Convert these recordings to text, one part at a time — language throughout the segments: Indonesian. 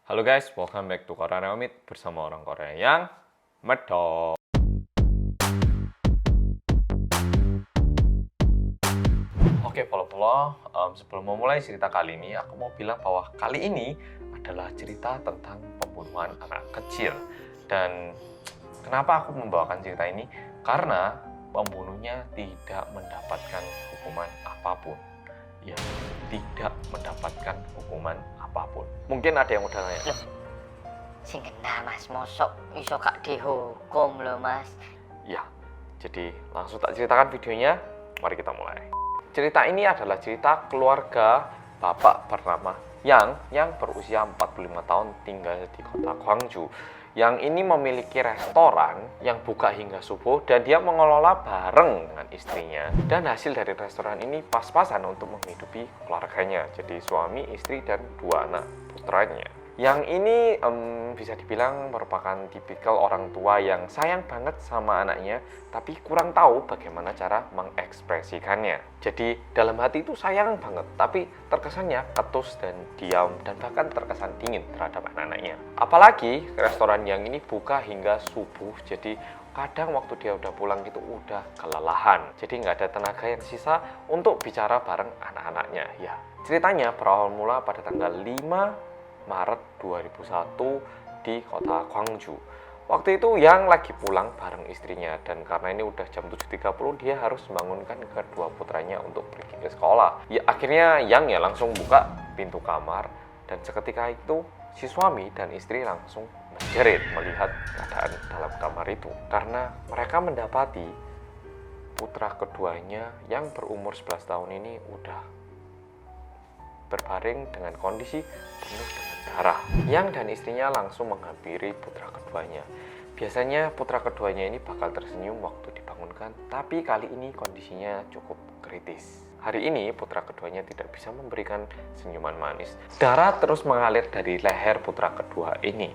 Halo guys, welcome back to Korea Neomit bersama orang Korea yang medok. Oke, follow-follow, sebelum memulai cerita kali ini, aku mau bilang bahwa kali ini adalah cerita tentang pembunuhan anak kecil. Dan kenapa aku membawakan cerita ini? Karena pembunuhnya tidak mendapatkan hukuman apapun. Ya, tidak mendapatkan hukuman apapun. Mungkin ada yang udah nanya, Sing kena mas, mosok iso gak dihukum loh mas. ya, jadi langsung tak ceritakan videonya. Mari kita mulai. Cerita ini adalah cerita keluarga bapak bernama yang berusia 45 tahun tinggal di kota Gwangju. Yang ini memiliki restoran yang buka hingga subuh dan dia mengelola bareng dengan istrinya. Dan hasil dari restoran ini pas-pasan untuk menghidupi keluarganya. Jadi suami, istri, dan 2 anak putranya. Yang ini bisa dibilang merupakan tipikal orang tua yang sayang banget sama anaknya, tapi kurang tahu bagaimana cara mengekspresikannya. Jadi dalam hati itu sayang banget, tapi terkesannya ketus dan diam, dan bahkan terkesan dingin terhadap anak-anaknya. Apalagi restoran yang ini buka hingga subuh, jadi kadang waktu dia udah pulang itu udah kelelahan. Jadi nggak ada tenaga yang sisa untuk bicara bareng anak-anaknya. Ya, ceritanya berawal mula pada tanggal 5 Maret 2001 di kota Gwangju. Waktu itu Yang lagi pulang bareng istrinya, dan karena ini udah jam 7.30 dia harus membangunkan kedua putranya untuk pergi ke sekolah. Ya akhirnya Yang ya langsung buka pintu kamar, dan seketika itu si suami dan istri langsung menjerit melihat keadaan dalam kamar itu, karena mereka mendapati putra keduanya yang berumur 11 tahun ini udah berbaring dengan kondisi penuh dengan darah. Yang dan istrinya langsung menghampiri putra keduanya. Biasanya putra keduanya ini bakal tersenyum waktu dibangunkan, tapi kali ini kondisinya cukup kritis. Hari ini putra keduanya tidak bisa memberikan senyuman manis. Darah terus mengalir dari leher putra kedua ini.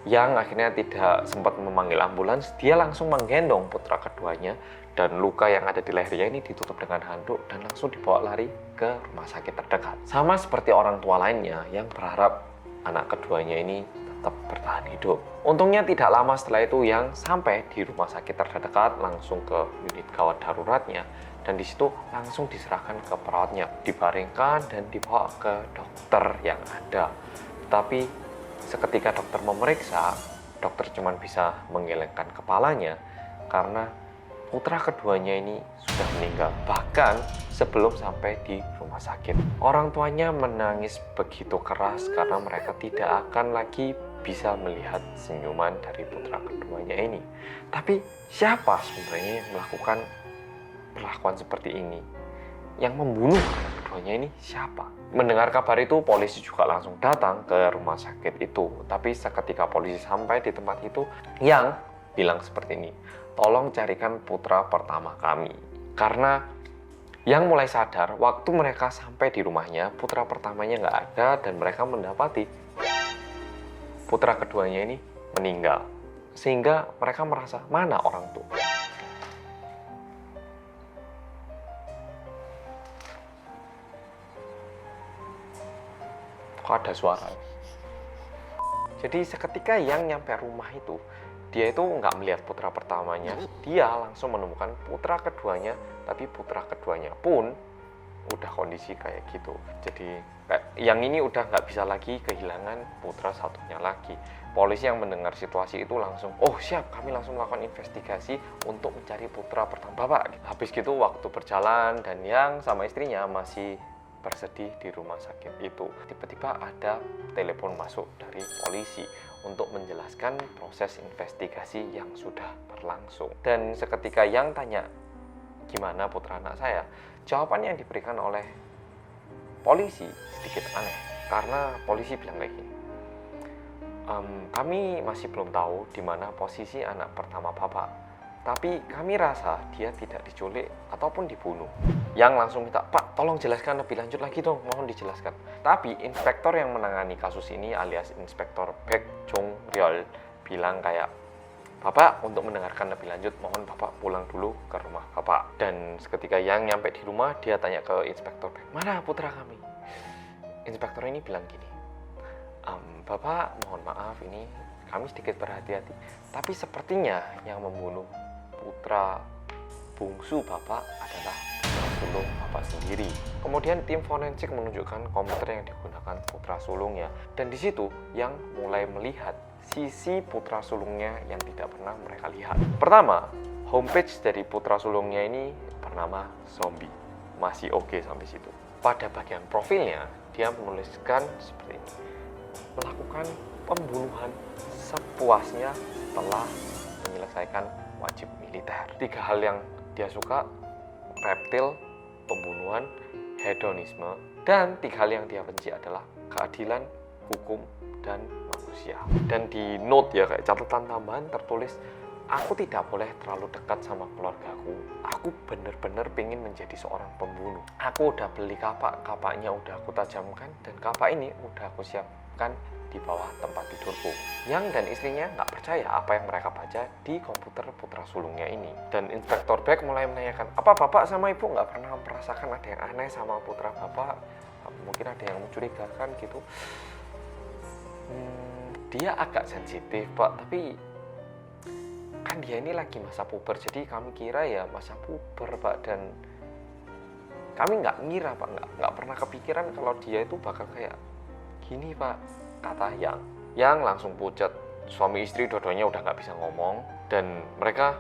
Yang akhirnya tidak sempat memanggil ambulans, dia langsung menggendong putra keduanya, dan luka yang ada di lehernya ini ditutup dengan handuk dan langsung dibawa lari ke rumah sakit terdekat. Sama seperti orang tua lainnya yang berharap anak keduanya ini tetap bertahan hidup. Untungnya tidak lama setelah itu Yang sampai di rumah sakit terdekat, langsung ke unit gawat daruratnya, dan di situ langsung diserahkan ke perawatnya, dibaringkan dan dibawa ke dokter yang ada. Tapi seketika dokter memeriksa, dokter cuma bisa menggelengkan kepalanya karena putra keduanya ini sudah meninggal, bahkan sebelum sampai di rumah sakit. Orang tuanya menangis begitu keras karena mereka tidak akan lagi bisa melihat senyuman dari putra keduanya ini. Tapi siapa sebenarnya yang melakukan perlakuan seperti ini? Yang membunuh putra keduanya ini siapa? Mendengar kabar itu, polisi juga langsung datang ke rumah sakit itu. Tapi seketika polisi sampai di tempat itu, Yang bilang seperti ini, tolong carikan putra pertama kami. Karena Yang mulai sadar waktu mereka sampai di rumahnya, putra pertamanya nggak ada, dan mereka mendapati putra keduanya ini meninggal. Sehingga mereka merasa, mana orang tua? Kok ada suara? Jadi seketika Yang nyampe rumah itu, dia itu nggak melihat putra pertamanya, dia langsung menemukan putra keduanya, tapi putra keduanya pun udah kondisi kayak gitu. Jadi Yang ini udah nggak bisa lagi kehilangan putra satunya lagi. Polisi yang mendengar situasi itu langsung, oh siap, kami langsung melakukan investigasi untuk mencari putra pertama bapak. Habis gitu waktu berjalan, dan Yang sama istrinya masih bersedih di rumah sakit itu, tiba-tiba ada telepon masuk dari polisi untuk menjelaskan proses investigasi yang sudah berlangsung. Dan seketika Yang tanya, gimana putra anak saya? Jawaban yang diberikan oleh polisi sedikit aneh, karena polisi bilang kayak gini, kami masih belum tahu di mana posisi anak pertama bapak, tapi kami rasa dia tidak diculik ataupun dibunuh. Yang langsung minta, Pak, tolong jelaskan lebih lanjut lagi dong, mohon dijelaskan. Tapi inspektor yang menangani kasus ini alias Inspektor Baek Jong Ryol bilang kayak, Bapak, untuk mendengarkan lebih lanjut, mohon Bapak pulang dulu ke rumah Bapak. Dan seketika Yang nyampe di rumah, dia tanya ke Inspektor Baek, mana putra kami? Inspektor ini bilang gini, Bapak mohon maaf ini kami sedikit berhati-hati, tapi sepertinya yang membunuh putra bungsu Bapak adalah putra sulung Bapak sendiri. Kemudian tim forensik menunjukkan komputer yang digunakan putra sulungnya, dan di situ yang mulai melihat sisi putra sulungnya yang tidak pernah mereka lihat. Pertama, homepage dari putra sulungnya ini bernama Zombie. Masih oke sampai situ. Pada bagian profilnya, dia menuliskan seperti ini. Melakukan pembunuhan sepuasnya setelah menyelesaikan wajib militer. 3 hal yang dia suka, reptil, pembunuhan, hedonisme, dan 3 hal yang dia benci adalah keadilan, hukum, dan manusia. Dan di note ya, kayak catatan tambahan tertulis, aku tidak boleh terlalu dekat sama keluargaku. Aku bener-bener pengen menjadi seorang pembunuh. Aku udah beli kapak, kapaknya udah aku tajamkan, dan kapak ini udah aku siapkan di bawah tempat tidurku. Yang dan istrinya nggak percaya apa yang mereka baca di komputer putra sulungnya ini. Dan Inspektur Beck mulai menanyakan, apa bapak sama ibu nggak pernah merasakan ada yang aneh sama putra bapak? Mungkin ada yang mencurigakan gitu. Dia agak sensitif pak, tapi kan dia ini lagi masa puber, jadi kami kira ya masa puber pak, dan kami nggak ngira pak, nggak pernah kepikiran kalau dia itu bakal kayak gini pak, kata yang langsung pucat. Suami istri dua-duanya udah nggak bisa ngomong, dan mereka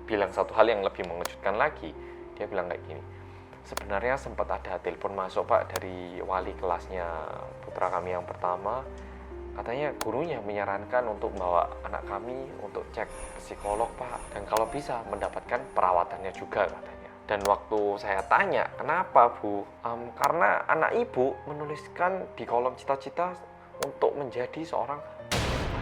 bilang satu hal yang lebih mengejutkan lagi. Dia bilang kayak gini, sebenarnya sempat ada telepon masuk pak dari wali kelasnya putra kami yang pertama. Katanya gurunya menyarankan untuk membawa anak kami untuk cek psikolog pak, dan kalau bisa mendapatkan perawatannya juga katanya. Dan waktu saya tanya kenapa bu, karena anak ibu menuliskan di kolom cita-cita untuk menjadi seorang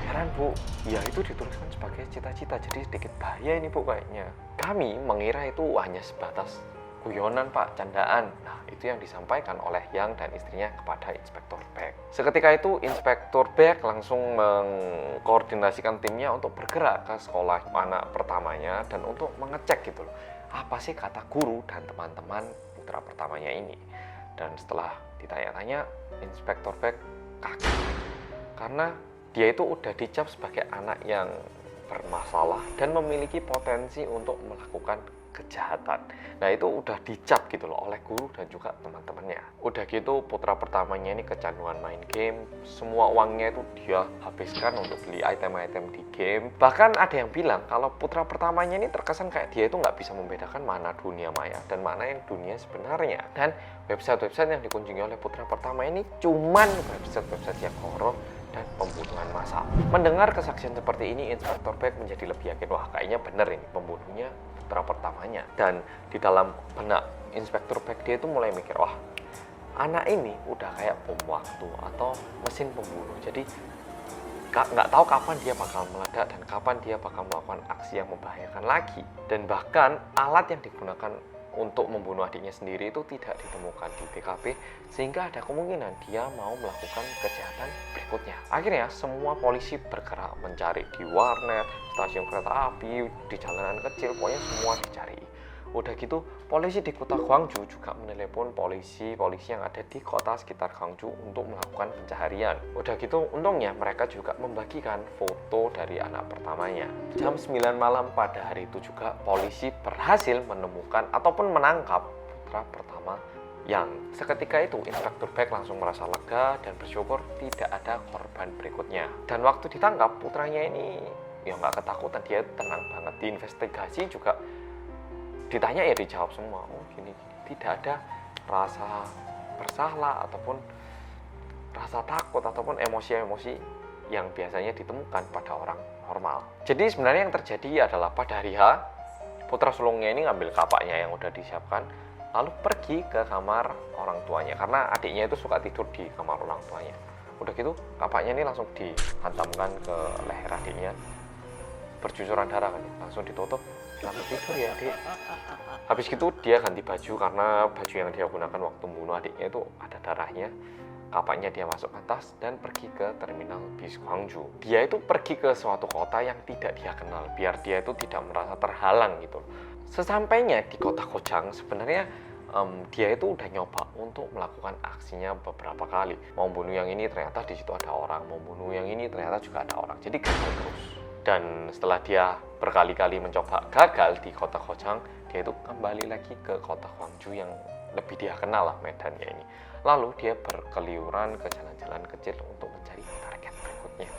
heran bu. Ya itu dituliskan sebagai cita-cita, jadi sedikit bahaya ini bu kayaknya. Kami mengira itu hanya sebatas guyonan pak, candaan. Nah itu yang disampaikan oleh Yang dan istrinya kepada Inspektur Beck. Seketika itu Inspektur Beck langsung mengkoordinasikan timnya untuk bergerak ke sekolah anak pertamanya dan untuk mengecek gitu loh, apa sih kata guru dan teman-teman putra pertamanya ini. Dan setelah ditanya-tanya, Inspektur Beck kaget karena dia itu udah dicap sebagai anak yang bermasalah dan memiliki potensi untuk melakukan kejahatan. Nah itu udah dicap gitu loh oleh guru dan juga teman-temannya. Udah gitu putra pertamanya ini kecanduan main game. Semua uangnya itu dia habiskan untuk beli item-item di game. Bahkan ada yang bilang kalau putra pertamanya ini terkesan kayak dia itu nggak bisa membedakan mana dunia maya dan mana yang dunia sebenarnya. Dan website-website yang dikunjungi oleh putra pertama ini cuman website-website yang horor dan pembunuhan massal. Mendengar kesaksian seperti ini, Inspektur Beck menjadi lebih yakin, wah kayaknya bener ini pembunuhnya putra pertamanya. Dan di dalam benak Inspektur Beck dia itu mulai mikir, wah anak ini udah kayak bom waktu atau mesin pembunuh. Jadi nggak tahu kapan dia bakal meledak dan kapan dia bakal melakukan aksi yang membahayakan lagi. Dan bahkan alat yang digunakan untuk membunuh adiknya sendiri itu tidak ditemukan di TKP, sehingga ada kemungkinan dia mau melakukan kejahatan berikutnya. Akhirnya semua polisi bergerak mencari di warnet, stasiun kereta api, di jalanan kecil, pokoknya semua dicari. Udah gitu polisi di kota Gwangju juga menelepon polisi yang ada di kota sekitar Gwangju untuk melakukan pencaharian. Udah gitu untungnya mereka juga membagikan foto dari anak pertamanya. Jam 9 malam pada hari itu juga polisi berhasil menemukan ataupun menangkap putra pertama Yang. Seketika itu Inspektur Beck langsung merasa lega dan bersyukur tidak ada korban berikutnya. Dan waktu ditangkap putranya ini ya nggak ketakutan, dia tenang banget. Diinvestigasi juga ditanya ya dijawab semua, oh gini, tidak ada rasa bersalah ataupun rasa takut ataupun emosi-emosi yang biasanya ditemukan pada orang normal. Jadi sebenarnya yang terjadi adalah pada hari H, putra sulungnya ini ngambil kapaknya yang udah disiapkan, lalu pergi ke kamar orang tuanya karena adiknya itu suka tidur di kamar orang tuanya. Udah gitu kapaknya ini langsung dihantamkan ke leher adiknya, bercucuran darah kan, langsung ditutup. Selamat tidur ya adik. Habis gitu dia ganti baju karena baju yang dia gunakan waktu membunuh adiknya itu ada darahnya. Kapaknya dia masukkan tas dan pergi ke terminal bis Gwangju. Dia itu pergi ke suatu kota yang tidak dia kenal biar dia itu tidak merasa terhalang gitu. Sesampainya di kota Kojang sebenarnya dia itu udah nyoba untuk melakukan aksinya beberapa kali. Mau bunuh yang ini ternyata di situ ada orang, mau bunuh yang ini ternyata juga ada orang. Jadi gagal terus. Dan setelah dia berkali-kali mencoba gagal di kota Kojang, dia itu kembali lagi ke kota Gwangju yang lebih dia kenal lah medannya ini. Lalu dia berkeliuran ke jalan-jalan kecil untuk mencari target berikutnya.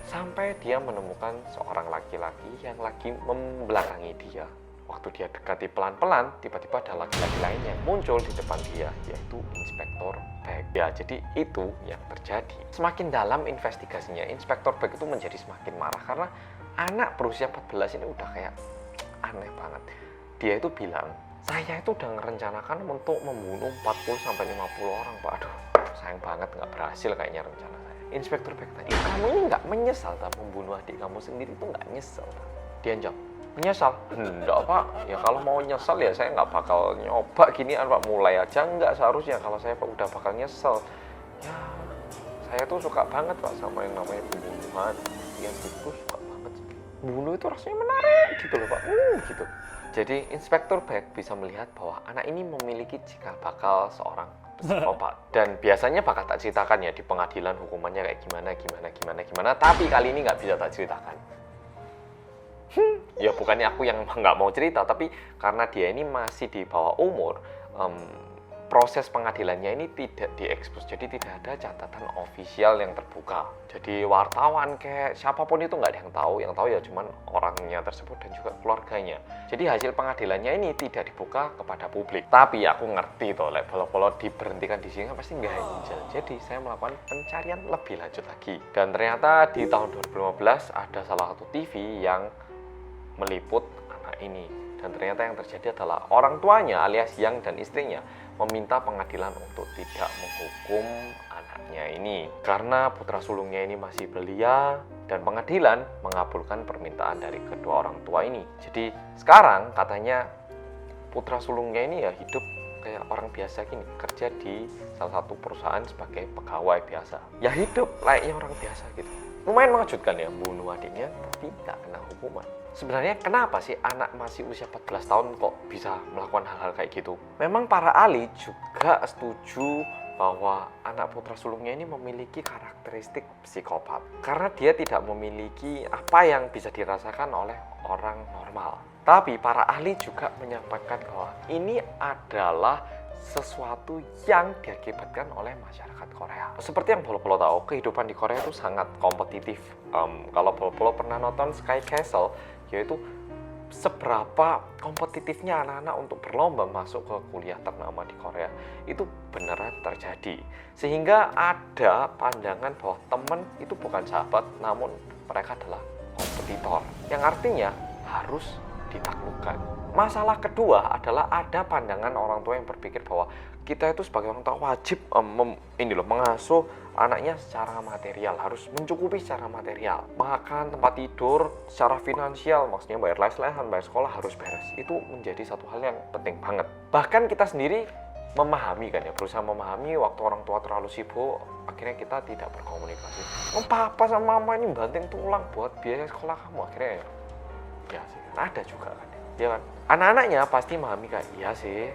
Sampai dia menemukan seorang laki-laki yang lagi membelakangi dia. Waktu dia dekati pelan-pelan, tiba-tiba ada laki-laki lain yang muncul di depan dia, yaitu Inspektur Baek. Ya, jadi itu yang terjadi. Semakin dalam investigasinya, Inspektur Baek itu menjadi semakin marah karena anak berusia 14 ini udah kayak aneh banget. Dia itu bilang, saya itu udah merencanakan untuk membunuh 40-50 orang, Pak. Aduh, sayang banget nggak berhasil kayaknya rencana saya. Inspektur Baek tanya, kamu ini nggak menyesal tak membunuh adik kamu sendiri itu nggak nyesel? Dia jawab, menyesal? Enggak, Pak. Ya kalau mau nyesal ya saya nggak bakal nyoba ginian, Pak. Mulai aja nggak seharusnya kalau saya udah bakal nyesel. Ya, saya tuh suka banget, Pak, sama yang namanya pembunuhan. Yang itu suka banget. Bunuh itu rasanya menarik gitu loh, Pak. Gitu. Jadi Inspektur Baek bisa melihat bahwa anak ini memiliki cikal bakal seorang psikopat. Dan biasanya bakal tak ceritakan ya di pengadilan hukumannya kayak gimana. Tapi kali ini nggak bisa tak ceritakan. Ya bukannya aku yang nggak mau cerita, tapi karena dia ini masih di bawah umur, proses pengadilannya ini tidak diekspos, jadi tidak ada catatan ofisial yang terbuka. Jadi wartawan kayak siapapun itu nggak ada yang tahu ya cuman orangnya tersebut dan juga keluarganya. Jadi hasil pengadilannya ini tidak dibuka kepada publik. Tapi aku ngerti toh, kalau diberhentikan di sini pasti nggak ganjil. Jadi saya melakukan pencarian lebih lanjut lagi. Dan ternyata di tahun 2015 ada salah satu TV yang meliput anak ini, dan ternyata yang terjadi adalah orang tuanya alias Yang dan istrinya meminta pengadilan untuk tidak menghukum anaknya ini karena putra sulungnya ini masih belia, dan pengadilan mengabulkan permintaan dari kedua orang tua ini. Jadi sekarang katanya putra sulungnya ini ya hidup kayak orang biasa gini, kerja di salah satu perusahaan sebagai pegawai biasa, ya hidup layaknya orang biasa gitu. Lumayan mengejutkan ya, bunuh adiknya tapi nggak kena hukuman. Sebenarnya kenapa sih anak masih usia 14 tahun kok bisa melakukan hal-hal kayak gitu? Memang para ahli juga setuju bahwa anak putra sulungnya ini memiliki karakteristik psikopat karena dia tidak memiliki apa yang bisa dirasakan oleh orang normal. Tapi para ahli juga menyampaikan bahwa ini adalah sesuatu yang diakibatkan oleh masyarakat Korea. Seperti yang Polo tahu, kehidupan di Korea itu sangat kompetitif. Kalau Polo pernah nonton Sky Castle, yaitu seberapa kompetitifnya anak-anak untuk berlomba masuk ke kuliah ternama di Korea, itu beneran terjadi. Sehingga ada pandangan bahwa teman itu bukan sahabat, namun mereka adalah kompetitor, yang artinya harus ditaklukkan. Masalah kedua adalah ada pandangan orang tua yang berpikir bahwa kita itu sebagai orang tua wajib mengasuh anaknya secara material, harus mencukupi secara material. Makan, tempat tidur, secara finansial, maksudnya bayar les-lesan, bayar sekolah harus beres. Itu menjadi satu hal yang penting banget. Bahkan kita sendiri memahami kan ya, berusaha memahami waktu orang tua terlalu sibuk, akhirnya kita tidak berkomunikasi. Papa sama mama ini banting tulang buat biaya sekolah kamu, akhirnya ya sih, ada juga kan ya kan. Anak-anaknya pasti memahami kayak iya sih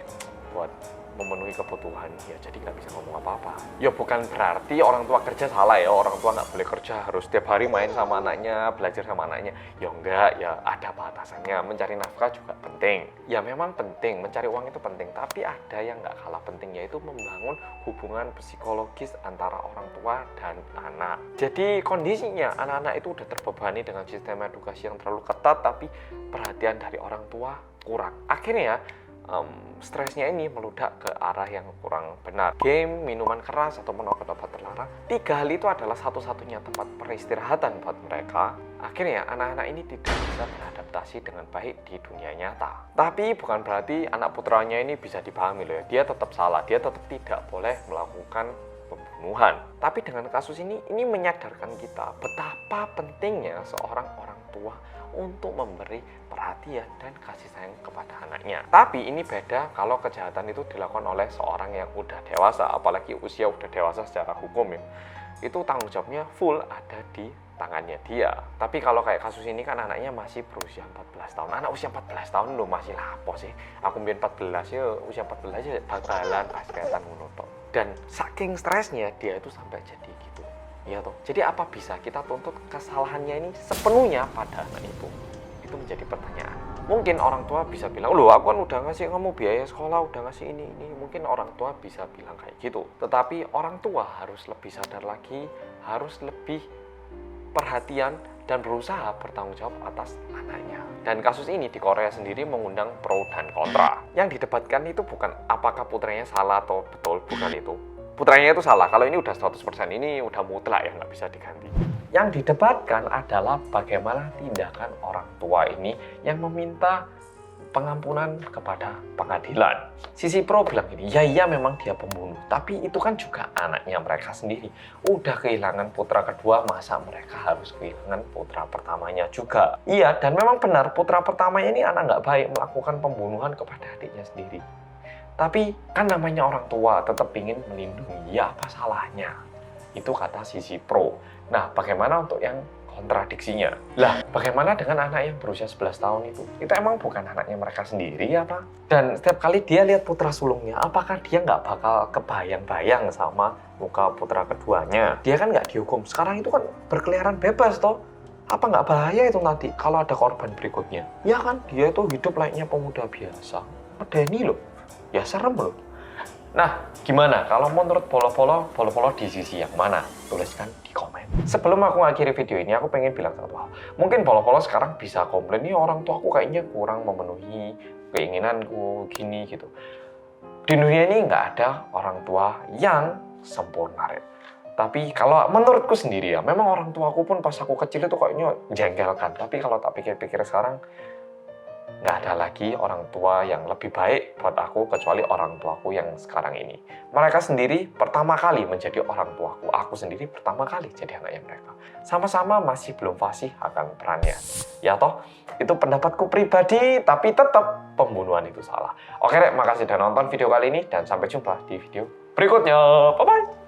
buat memenuhi kebutuhan, ya jadi nggak bisa ngomong apa-apa. Ya bukan berarti orang tua kerja salah ya, orang tua nggak boleh kerja harus setiap hari main sama anaknya, belajar sama anaknya. Ya enggak, ya ada batasannya. Mencari nafkah juga penting. Ya memang penting, mencari uang itu penting, tapi ada yang nggak kalah penting, yaitu membangun hubungan psikologis antara orang tua dan anak. Jadi kondisinya anak-anak itu udah terbebani dengan sistem edukasi yang terlalu ketat, tapi perhatian dari orang tua kurang. Akhirnya stresnya ini meludak ke arah yang kurang benar. Game, minuman keras, ataupun obat-obat terlarang, 3 hal itu adalah satu-satunya tempat peristirahatan buat mereka. Akhirnya anak-anak ini tidak bisa beradaptasi dengan baik di dunia nyata. Tapi bukan berarti anak putranya ini bisa dipahami loh ya. Dia tetap salah, dia tetap tidak boleh melakukan pembunuhan. Tapi dengan kasus ini menyadarkan kita betapa pentingnya seorang orang tua untuk memberi perhatian dan kasih sayang kepada anaknya. Tapi ini beda kalau kejahatan itu dilakukan oleh seorang yang udah dewasa, apalagi usia udah dewasa secara hukum ya. Itu tanggung jawabnya full ada di tangannya dia. Tapi kalau kayak kasus ini kan anaknya masih berusia 14 tahun. Anak usia 14 tahun loh masih lapo sih. Aku mbien 14 ya, usia 14 ya bakalan basketan ngono tok. Dan saking stresnya dia itu sampai jadi gitu. Ya toh. Jadi apa bisa kita tuntut kesalahannya ini sepenuhnya pada anak itu? Itu menjadi pertanyaan. Mungkin orang tua bisa bilang, loh aku kan udah ngasih kamu biaya sekolah, udah ngasih ini. Mungkin orang tua bisa bilang kayak gitu. Tetapi orang tua harus lebih sadar lagi, harus lebih perhatian dan berusaha bertanggung jawab atas anaknya. Dan kasus ini di Korea sendiri mengundang pro dan kontra. Yang didebatkan itu bukan apakah putranya salah atau betul, bukan itu. Putranya itu salah, kalau ini udah 100%, ini udah mutlak ya, nggak bisa diganti. Yang didebatkan adalah bagaimana tindakan orang tua ini yang meminta pengampunan kepada pengadilan. Sisi pro bilang gini, ya iya memang dia pembunuh, tapi itu kan juga anaknya mereka sendiri. Udah kehilangan putra kedua, masa mereka harus kehilangan putra pertamanya juga? Iya, dan memang benar putra pertamanya ini anak nggak baik melakukan pembunuhan kepada adiknya sendiri. Tapi kan namanya orang tua tetap ingin melindungi, ya apa salahnya? Itu kata sisi pro. Nah, bagaimana untuk yang kontradiksinya? Lah, bagaimana dengan anak yang berusia 11 tahun itu? Itu emang bukan anaknya mereka sendiri apa? Dan setiap kali dia lihat putra sulungnya, apakah dia nggak bakal kebayang-bayang sama muka putra keduanya? Dia kan nggak dihukum. Sekarang itu kan berkeliaran bebas toh. Apa nggak bahaya itu nanti kalau ada korban berikutnya? Ya kan, dia itu hidup layaknya pemuda biasa. Medeni loh. Ya serem loh. Nah, gimana kalau menurut Polo di sisi yang mana? Tuliskan di komen. Sebelum aku akhiri video ini, aku pengen bilang satu hal. Mungkin Polo sekarang bisa komplain, nih orang tuaku kayaknya kurang memenuhi keinginanku, gini gitu. Di dunia ini nggak ada orang tua yang sempurna, Red. Tapi kalau menurutku sendiri ya, memang orang tuaku pun pas aku kecil itu kayaknya jengkelkan. Tapi kalau tak pikir-pikir sekarang, nggak ada lagi orang tua yang lebih baik buat aku kecuali orang tuaku yang sekarang ini. Mereka sendiri pertama kali menjadi orang tuaku. Aku sendiri pertama kali jadi anaknya mereka. Sama-sama masih belum fasih akan perannya. Ya toh, itu pendapatku pribadi, tapi tetap pembunuhan itu salah. Oke, Rek, makasih udah nonton video kali ini dan sampai jumpa di video berikutnya. Bye-bye!